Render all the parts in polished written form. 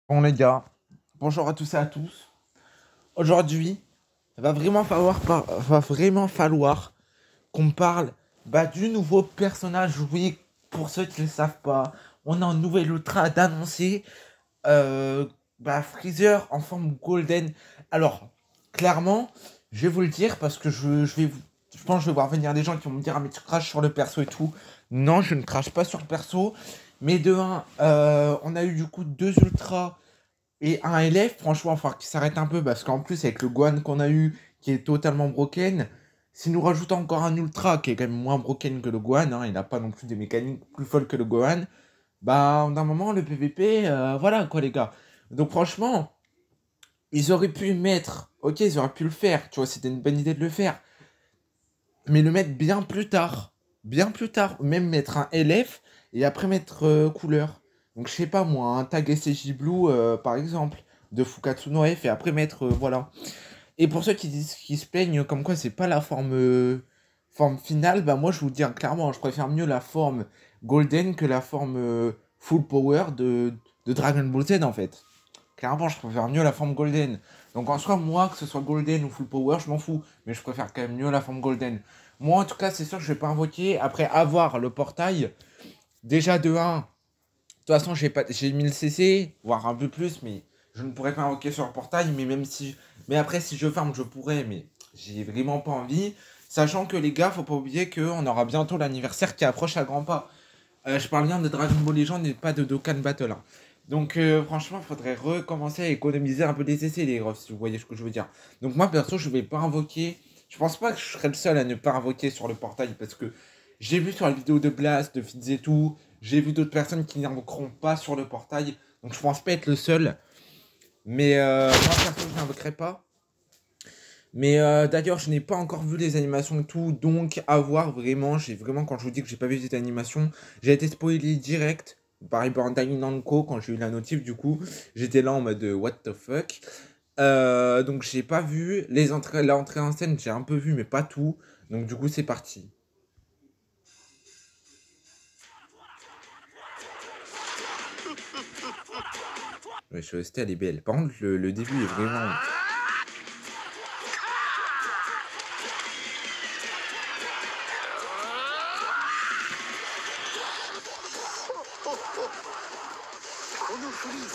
Bon les gars, bonjour à tous et à tous. Aujourd'hui, va vraiment falloir qu'on me parle du nouveau personnage. Oui, pour ceux qui ne le savent pas, on a un nouvel ultra d'annoncer. Freezer en forme golden. Alors, clairement, je vais vous le dire parce que je pense que je vais voir venir des gens qui vont me dire ah mais tu craches sur le perso et tout. Non, je ne crache pas sur le perso. Mais de un, on a eu du coup deux ultras et un LF, franchement, il va falloir qu'il s'arrête un peu parce qu'en plus, avec le Gohan qu'on a eu, qui est totalement broken, si nous rajoutons encore un Ultra qui est quand même moins broken que le Gohan, hein, il n'a pas non plus des mécaniques plus folles que le Gohan, d'un moment, le PVP, voilà quoi, les gars. Donc, franchement, ils auraient pu mettre, ok, ils auraient pu le faire, tu vois, c'était une bonne idée de le faire, mais le mettre bien plus tard, même mettre un LF et après mettre couleur. Donc je sais pas moi, un tag SCJ Blue par exemple, de Fukatsu no F et après mettre voilà. Et pour ceux qui se plaignent comme quoi c'est pas la forme finale, bah moi je vous dis hein, clairement, je préfère mieux la forme Golden que la forme Full Power de Dragon Ball Z en fait. Clairement, je préfère mieux la forme Golden. Donc en soi, moi, que ce soit Golden ou Full Power, je m'en fous. Mais je préfère quand même mieux la forme Golden. Moi, en tout cas, c'est sûr que je vais pas invoquer. Après avoir le portail, déjà de 1, de toute façon, j'ai mis le CC, voire un peu plus, mais je ne pourrais pas invoquer sur le portail. Mais après, si je farm, je pourrais, mais j'ai vraiment pas envie. Sachant que les gars, faut pas oublier qu'on aura bientôt l'anniversaire qui approche à grands pas. Je parle bien de Dragon Ball Legend et pas de Dokkan Battle, hein. Donc franchement, il faudrait recommencer à économiser un peu des essais, les refs, si vous voyez ce que je veux dire. Donc moi, perso, je vais pas invoquer. Je pense pas que je serai le seul à ne pas invoquer sur le portail parce que j'ai vu sur la vidéo de Blast, de Fitz et tout, j'ai vu d'autres personnes qui n'invoqueront pas sur le portail. Donc je pense pas être le seul. Mais moi, perso, je n'invoquerai pas. Mais d'ailleurs, je n'ai pas encore vu les animations et tout, donc à voir vraiment. J'ai vraiment, quand je vous dis que j'ai pas vu cette animation, j'ai été spoilé direct. Pareil pour Bandai Namco, quand j'ai eu la notif, du coup, j'étais là en mode what the fuck. Donc j'ai pas vu l'entrée en scène, j'ai un peu vu, mais pas tout. Donc du coup, c'est parti. Ouais, je suis resté, elle est belle. Par contre, le début est vraiment.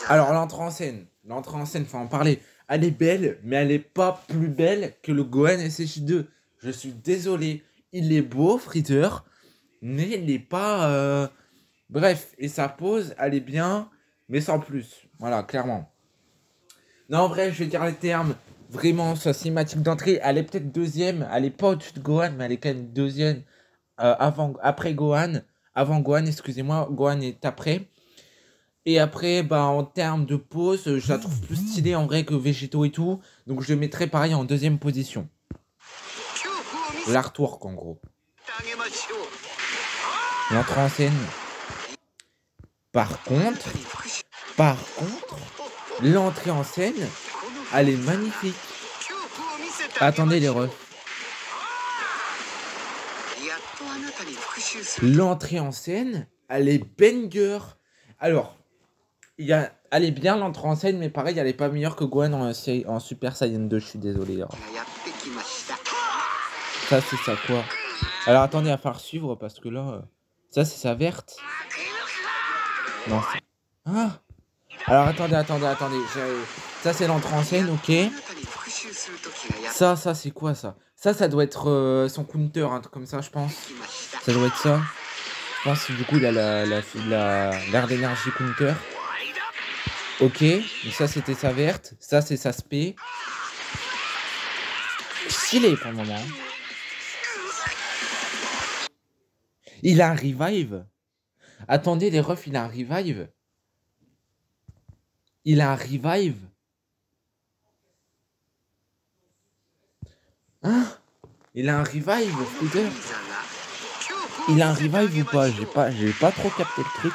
Alors, l'entrée en scène, faut en parler. Elle est belle, mais elle est pas plus belle que le Gohan SH2. Je suis désolé. Il est beau, Freezer, mais il n'est pas. Bref, et sa pose, elle est bien, mais sans plus. Voilà, clairement. Non, en vrai, je vais dire les termes. Vraiment, sa cinématique d'entrée, elle est peut-être deuxième. Elle est pas au-dessus de Gohan, mais elle est quand même deuxième après Gohan. Avant Gohan, excusez-moi, Gohan est après. Et après, en termes de pose, je la trouve plus stylée en vrai que Végéto et tout. Donc je le mettrai pareil en deuxième position. L'artwork en gros. L'entrée en scène. Par contre, l'entrée en scène, elle est magnifique. Attendez les refs. L'entrée en scène, elle est banger. Alors, elle est bien l'entrée en scène, mais pareil, elle est pas meilleure que Gohan en Super Saiyan 2, je suis désolé. Ça, c'est ça quoi? Alors attendez à faire suivre parce que là, ça c'est sa verte. Non, ah. Alors attendez. Ça c'est l'entrée en scène, ok. Ça c'est quoi ça? Ça doit être son counter, un truc comme ça, je pense. Ça doit être ça. Je pense que du coup il a l'air d'énergie counter. Ok, donc ça c'était sa verte. Ça c'est sa spé. Stylé pour le moment. Il a un revive. Attendez les refs, il a un revive. Il a un revive. Hein? Il a un revive, Freezer. Il a un revive ou pas? J'ai pas trop capté le truc.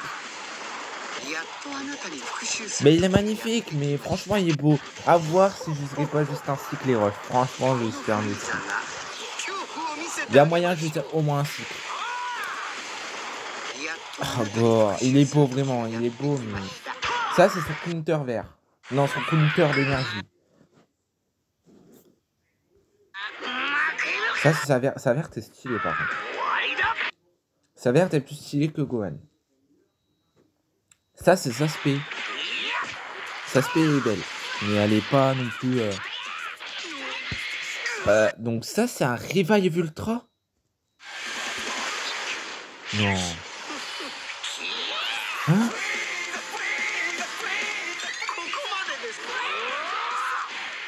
Mais il est magnifique, mais franchement il est beau. À voir si je serais pas juste un cycle les refs. Franchement, je suis un cycle. Il y a moyen de juste au moins un cycle. Ah bon, il est beau vraiment, il est beau, mais Ça, c'est son counter vert. Non, son counter d'énergie. Ça, c'est sa verte. Sa verte est stylée, par contre. Sa verte est plus stylée que Gohan. Ça, c'est sa spé. Sa spé est belle. Mais elle est pas non plus... donc ça, c'est un Revive Ultra? Non. Hein?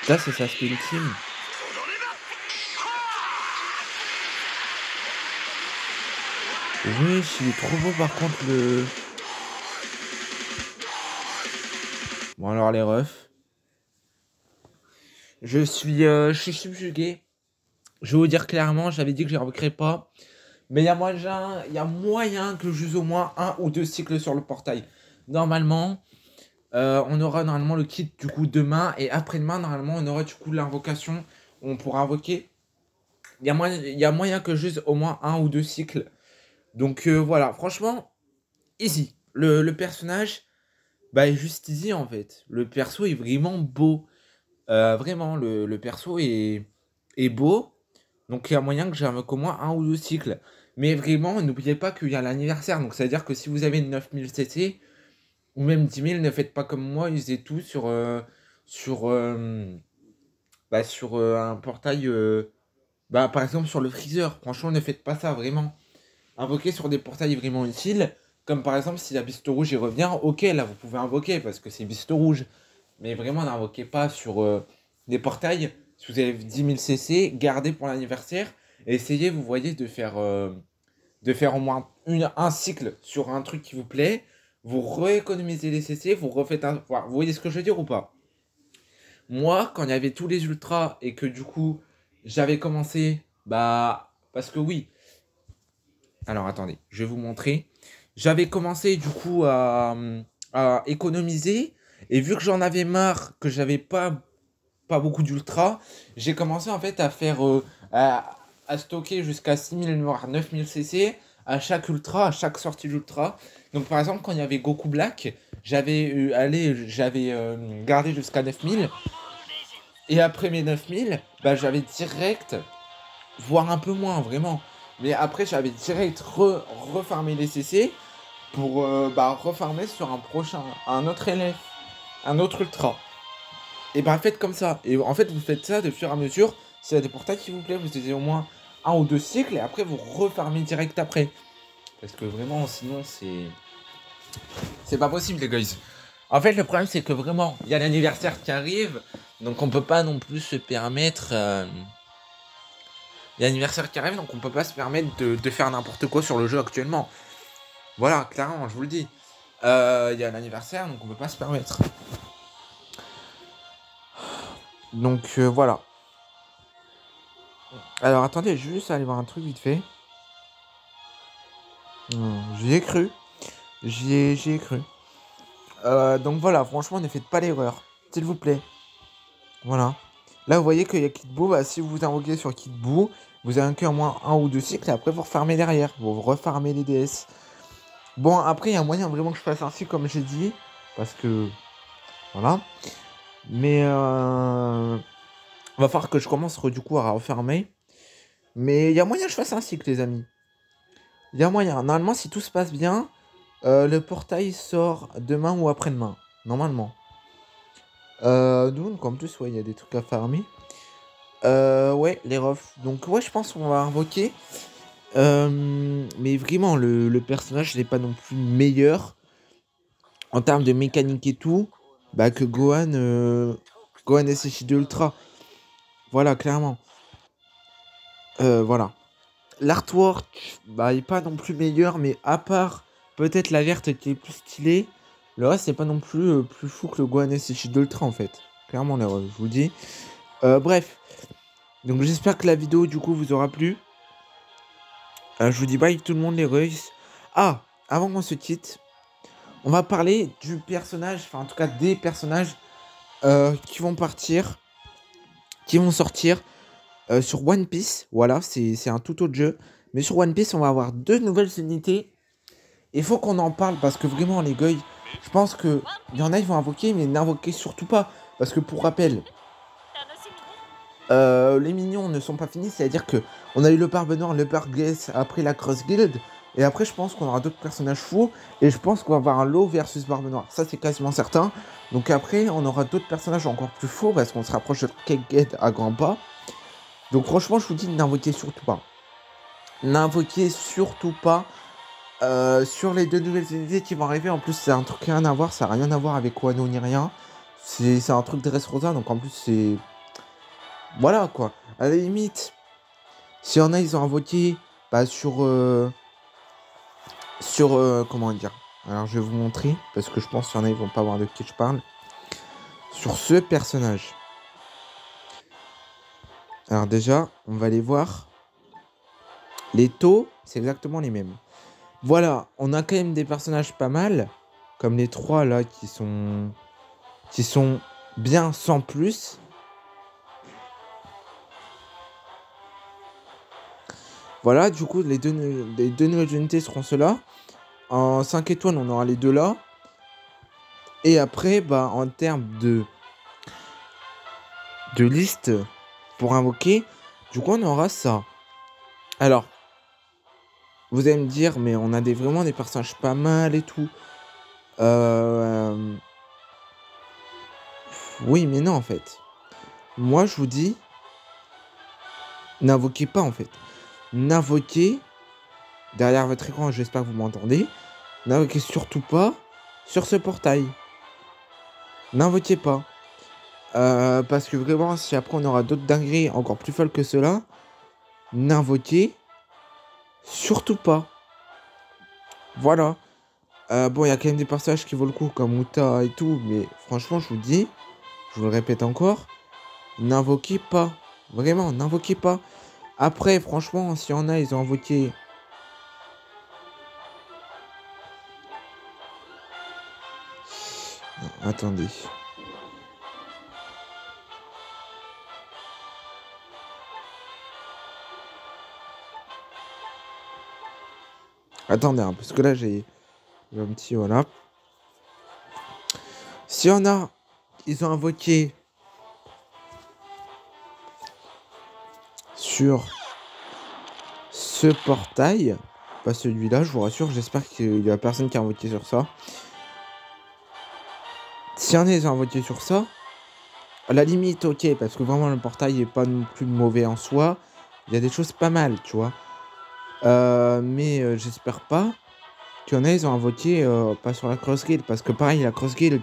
Ça, c'est sa spé ultime. Oui, il est trop beau par contre le... Bon alors les refs. Je suis subjugué. Je vais vous dire clairement, j'avais dit que je ne regrette pas. Mais il y a moyen que j'use au moins 1 ou 2 cycles sur le portail. Normalement, on aura normalement le kit du coup demain. Et après-demain, normalement, on aura du coup l'invocation. On pourra invoquer. Il y a moyen que j'use au moins 1 ou 2 cycles. Donc voilà, franchement, easy. Le personnage, bah, est juste easy en fait. Le perso est vraiment beau. Vraiment, le perso est beau. Donc il y a moyen que j'invoque au moins 1 ou 2 cycles. Mais vraiment, n'oubliez pas qu'il y a l'anniversaire. Donc ça veut dire que si vous avez 9000 CC, ou même 10 000, ne faites pas comme moi, usez tout sur un portail. Par exemple sur le freezer. Franchement, ne faites pas ça vraiment. Invoquez sur des portails vraiment utiles. Comme par exemple, si la Biste Rouge y revient, ok, là vous pouvez invoquer parce que c'est Biste Rouge. Mais vraiment, n'invoquez pas sur des portails. Si vous avez 10 000 CC, gardez pour l'anniversaire. Et essayez, vous voyez, de faire au moins un cycle sur un truc qui vous plaît. Vous rééconomisez les CC, vous refaites un... Voilà, vous voyez ce que je veux dire ou pas? Moi, quand il y avait tous les ultras et que du coup, j'avais commencé... parce que oui. Alors, attendez, je vais vous montrer. J'avais commencé du coup à économiser. Et vu que j'en avais marre, que j'avais pas beaucoup d'ultra, j'ai commencé en fait à faire... à stocker jusqu'à 6000 voire 9000 CC à chaque ultra, à chaque sortie d'ultra. Donc par exemple quand il y avait Goku Black, j'avais gardé jusqu'à 9000 et après mes 9000, j'avais direct, voire un peu moins vraiment, mais après j'avais direct refarmé les CC pour refarmer sur un autre LF, un autre ultra. Et faites comme ça. Et en fait vous faites ça de fur et à mesure. S'il y a des portails qui vous plaît, vous avez au moins 1 ou 2 cycles et après vous refarmez direct après. Parce que vraiment, sinon c'est pas possible les guys. En fait, le problème c'est que vraiment, il y a l'anniversaire qui arrive, donc on peut pas non plus se permettre. Il y a l'anniversaire qui arrive, donc on peut pas se permettre de faire n'importe quoi sur le jeu actuellement. Voilà, clairement, je vous le dis. Il y a l'anniversaire, donc on peut pas se permettre. Donc voilà. Alors attendez, je vais juste aller voir un truc vite fait. J'y ai cru. J'y ai cru. Donc voilà, franchement, ne faites pas l'erreur. S'il vous plaît. Voilà. Là, vous voyez qu'il y a Kid-Buu. Si vous invoquez sur Kid-Buu, vous avez au moins 1 ou 2 cycles. Et après, vous refarmez derrière. Vous refarmez les DS. Bon, après, il y a un moyen vraiment que je fasse ainsi, comme j'ai dit. Parce que... Voilà. Mais... va falloir que je commence du coup à refermer. Mais il y a moyen que je fasse un cycle, les amis. Il y a moyen. Normalement, si tout se passe bien, le portail sort demain ou après-demain. Normalement. Donc en plus, ouais, il y a des trucs à farmer. Ouais, les refs. Donc ouais, je pense qu'on va invoquer. Mais vraiment, le personnage n'est pas non plus meilleur en termes de mécanique et tout que Gohan SH2 Ultra. Voilà, clairement. Voilà. L'artwork, il n'est pas non plus meilleur, mais à part peut-être la verte qui est plus stylée, le reste c'est pas non plus plus fou que le Gohan SH2 Ultra en fait. Clairement, je vous le dis. Bref. Donc j'espère que la vidéo du coup vous aura plu. Je vous dis bye tout le monde les Reus. Ah, avant qu'on se quitte, on va parler du personnage, enfin en tout cas des personnages qui vont partir, qui vont sortir sur One Piece. Voilà, c'est un tout autre jeu. Mais sur One Piece, on va avoir 2 nouvelles unités. Il faut qu'on en parle parce que vraiment les gars, Je pense que il y en a, ils vont invoquer, mais n'invoquez surtout pas. Parce que pour rappel, les minions ne sont pas finis, c'est-à-dire que on a eu le Barbe Noire, le Barguess, après la Cross Guild, et après je pense qu'on aura d'autres personnages fous, et je pense qu'on va avoir un lot versus Barbe Noire, ça c'est quasiment certain. Donc après on aura d'autres personnages encore plus fous, parce qu'on se rapproche de Cakegate à grands pas. Donc franchement je vous dis, n'invoquez surtout pas. N'invoquez surtout pas sur les 2 nouvelles unités qui vont arriver. En plus c'est un truc rien à voir, ça n'a rien à voir avec Wano ni rien. C'est un truc de Dressrosa, donc en plus c'est... Voilà quoi, à la limite, s'il y en a, ils ont invoqué bah, comment dire. Alors je vais vous montrer, parce que je pense qu'il y en a, ils vont pas voir de qui je parle. Sur ce personnage. Alors déjà, on va aller voir. Les taux, c'est exactement les mêmes. Voilà, on a quand même des personnages pas mal, comme les 3 là, qui sont bien sans plus. Voilà, du coup, les deux nouvelles unités seront ceux-là. En 5 étoiles, on aura les 2 là. Et après, bah, en termes de liste pour invoquer, du coup, on aura ça. Alors, vous allez me dire, mais on a vraiment des personnages pas mal et tout. Oui, mais non, en fait. Moi, je vous dis, n'invoquez pas, en fait. N'invoquez, derrière votre écran, j'espère que vous m'entendez, n'invoquez surtout pas sur ce portail. N'invoquez pas. Parce que vraiment, si après on aura d'autres dingueries encore plus folles que cela, n'invoquez surtout pas. Voilà. Bon, il y a quand même des personnages qui vaut le coup, comme Uta et tout, mais franchement, je vous dis, je vous le répète encore, n'invoquez pas. Vraiment, n'invoquez pas. Après, franchement, s'il y en a, ils ont invoqué... Non, attendez. Attendez, hein, parce que là, j'ai un petit... Voilà. S'il y en a, ils ont invoqué... sur ce portail, pas celui-là, je vous rassure, j'espère qu'il y a personne qui a invoqué sur ça. Si y en a, ils ont invoqué sur ça, à la limite, ok, parce que vraiment le portail est pas non plus mauvais en soi, il y a des choses pas mal, tu vois. Mais j'espère pas qu'il y en a, ils ont invoqué pas sur la Cross Guild, parce que pareil, la Cross Guild,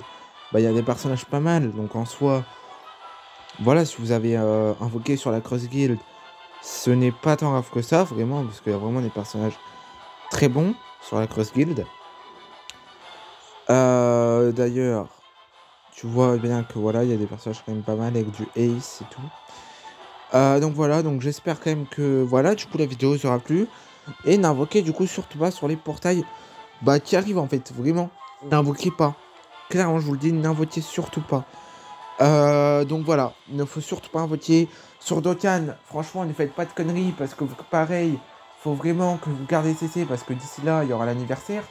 bah il y a des personnages pas mal, donc en soi, voilà, si vous avez invoqué sur la Cross Guild, ce n'est pas tant grave que ça, vraiment, parce qu'il y a vraiment des personnages très bons sur la Cross Guild. D'ailleurs, tu vois bien que voilà, il y a des personnages quand même pas mal avec du Ace et tout. Donc voilà, donc j'espère quand même que voilà, du coup la vidéo vous aura plu. Et n'invoquez du coup surtout pas sur les portails bah, qui arrivent en fait, vraiment. N'invoquez pas. Clairement, je vous le dis, n'invoquez surtout pas. Donc voilà, il ne faut surtout pas invoquer. Sur Dokkan, franchement, ne faites pas de conneries parce que pareil, faut vraiment que vous gardez CC parce que d'ici là, il y aura l'anniversaire.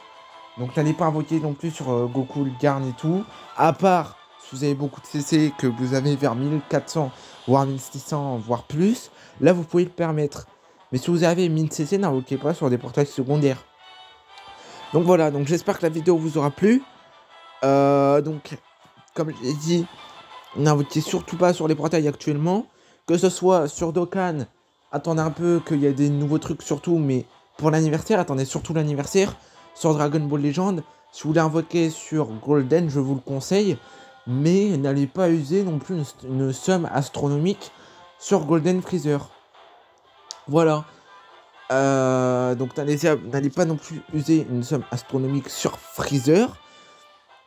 Donc n'allez pas invoquer non plus sur Goku, le Garn et tout. À part si vous avez beaucoup de CC, que vous avez vers 1400, voire 1600, voire plus. Là, vous pouvez le permettre. Mais si vous avez 1000 CC, n'invoquez pas sur des portails secondaires. Donc voilà, donc j'espère que la vidéo vous aura plu. Donc, comme je l'ai dit, n'invoquez surtout pas sur les portails actuellement. Que ce soit sur Dokkan, attendez un peu qu'il y ait des nouveaux trucs surtout, mais pour l'anniversaire, attendez surtout l'anniversaire. Sur Dragon Ball Legend, si vous voulez invoquer sur Golden, je vous le conseille. Mais n'allez pas user non plus une somme astronomique sur Golden Freezer. Voilà. Donc n'allez pas non plus user une somme astronomique sur Freezer.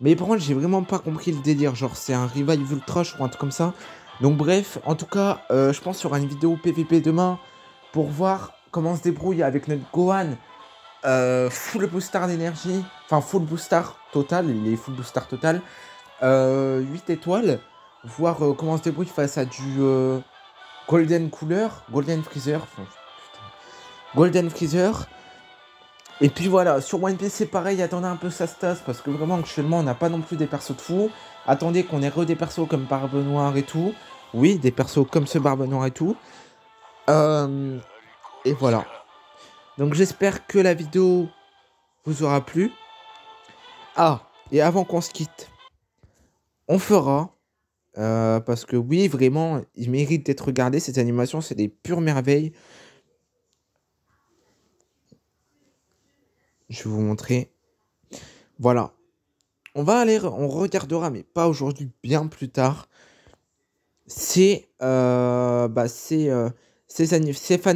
Mais par contre, j'ai vraiment pas compris le délire. Genre, c'est un revive ultra, je crois, un truc comme ça. Donc bref, en tout cas, je pense qu'il y aura une vidéo PVP demain pour voir comment on se débrouille avec notre Gohan full booster d'énergie. Enfin, full booster total, il est full booster total. 8 étoiles. Voir comment on se débrouille face à du Golden Cooler, Golden Freezer. Enfin, Golden Freezer. Et puis voilà, sur One Piece c'est pareil, attendez un peu ça se tasse, parce que vraiment actuellement on n'a pas non plus des persos de fou. Attendez qu'on ait des persos comme Barbe Noire et tout. Oui, des persos comme ce Barbe Noire et tout. Euh, et voilà. Donc j'espère que la vidéo vous aura plu. Ah, et avant qu'on se quitte, on fera, parce que oui, vraiment, il mérite d'être regardé, ces animations, c'est des pures merveilles. Je vais vous montrer. Voilà. On regardera, mais pas aujourd'hui, bien plus tard. Ces fan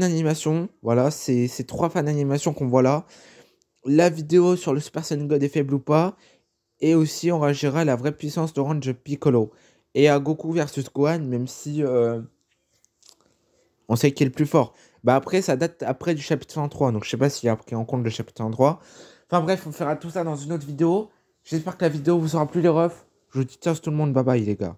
animations. Voilà, ces 3 fan animations qu'on voit là. La vidéo sur le Super Saiyan God est faible ou pas. Et aussi, on réagira à la vraie puissance d'Orange Piccolo. Et à Goku versus Gohan, même si on sait qui est le plus fort. Bah après, ça date après du chapitre 103. Donc je sais pas s'il a pris en compte le chapitre 103. Enfin bref, on fera tout ça dans une autre vidéo. J'espère que la vidéo vous aura plu les refs. Je vous dis ciao tout le monde, bye bye les gars.